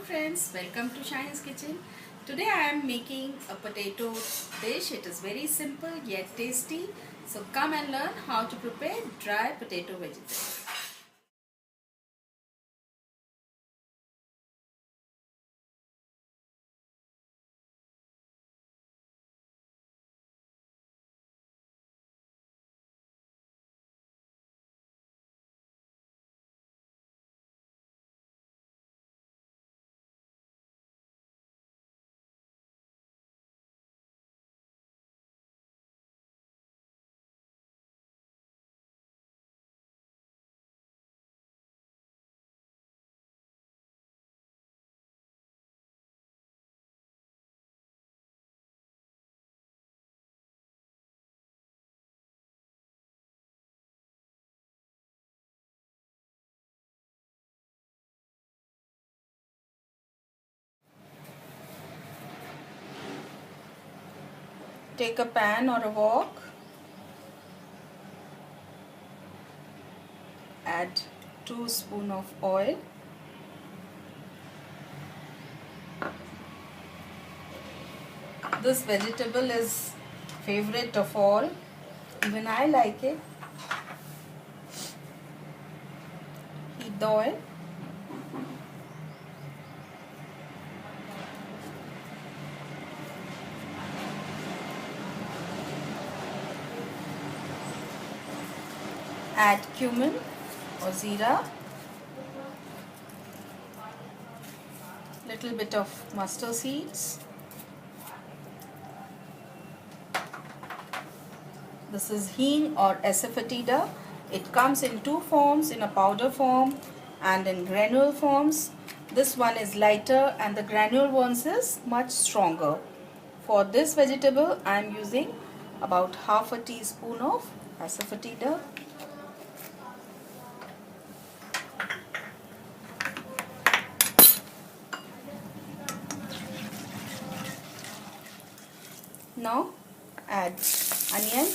friends, welcome to Shaheen's kitchen. Today I am making a potato dish. It is very simple yet tasty. So come and learn how to prepare dry potato vegetables. Take a pan or a wok. Add 2 spoons of oil. This vegetable is favorite of all. Even I like it. Heat the oil. Add cumin or Zeera, little bit of mustard seeds. This is Heeng or asafoetida. It comes in two forms, in a powder form and in granule forms. This one is lighter and the granule ones is much stronger. For this vegetable I am using about half a teaspoon of asafoetida. Now add onion,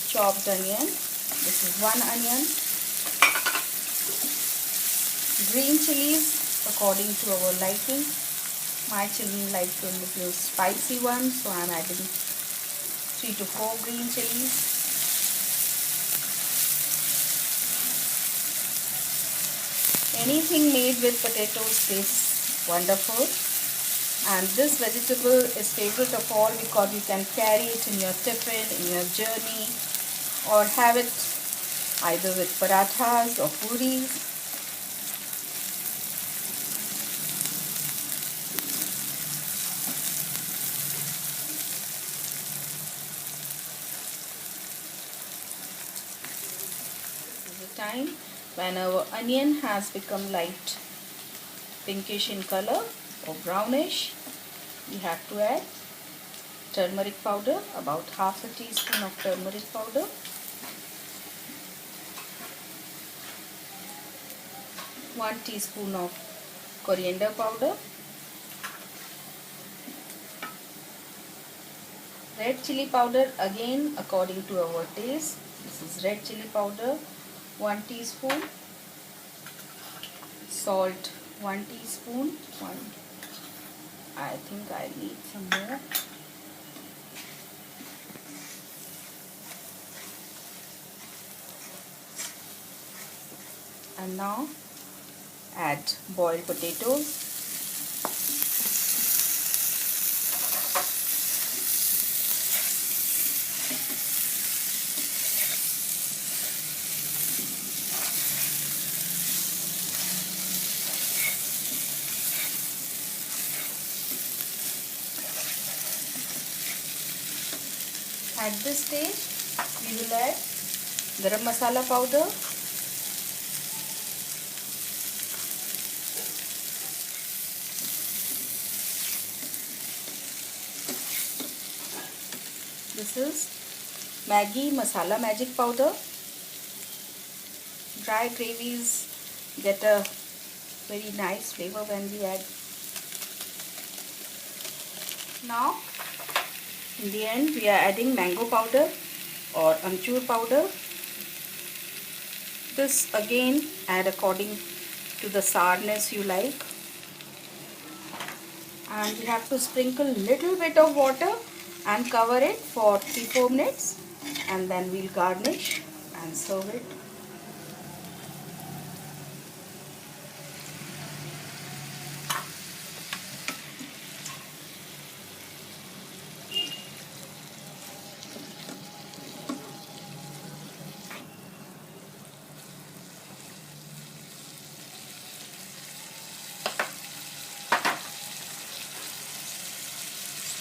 chopped onion. This is 1 onion. Green chilies according to our liking. My children like a little spicy one, so I am adding 3 to 4 green chilies. Anything made with potatoes tastes wonderful. And this vegetable is favorite of all because you can carry it in your tiffin, in your journey, or have it either with parathas or puris. This is the time when our onion has become light pinkish in color or brownish. We have to add turmeric powder, about half a teaspoon of turmeric powder. One teaspoon of coriander powder. Red chili powder, again according to our taste. This is red chili powder, 1 teaspoon. Salt, 1 teaspoon. I think I need some more. And now add boiled potatoes. At this stage, we will add Garam masala powder, this is Maggi masala magic powder. Dry gravies get a very nice flavor when we add. Now in the end we are adding mango powder or amchur powder. This again add according to the sourness you like. and we have to sprinkle little bit of water and cover it for 3-4 minutes, and then we'll garnish and serve it.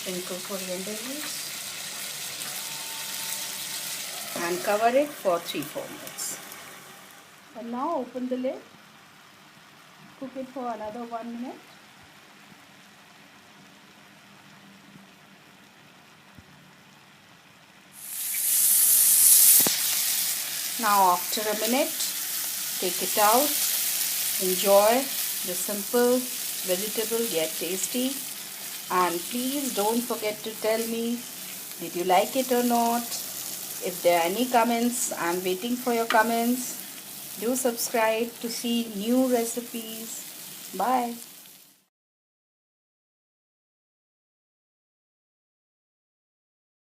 Sprinkle coriander leaves and cover it for 3-4 minutes. And now open the lid, cook it for another 1 minute. Now after a minute, take it out. Enjoy the simple vegetable yet tasty. And please don't forget to tell me, did you like it or not? If there are any comments, I'm waiting for your comments. Do subscribe to see new recipes. Bye.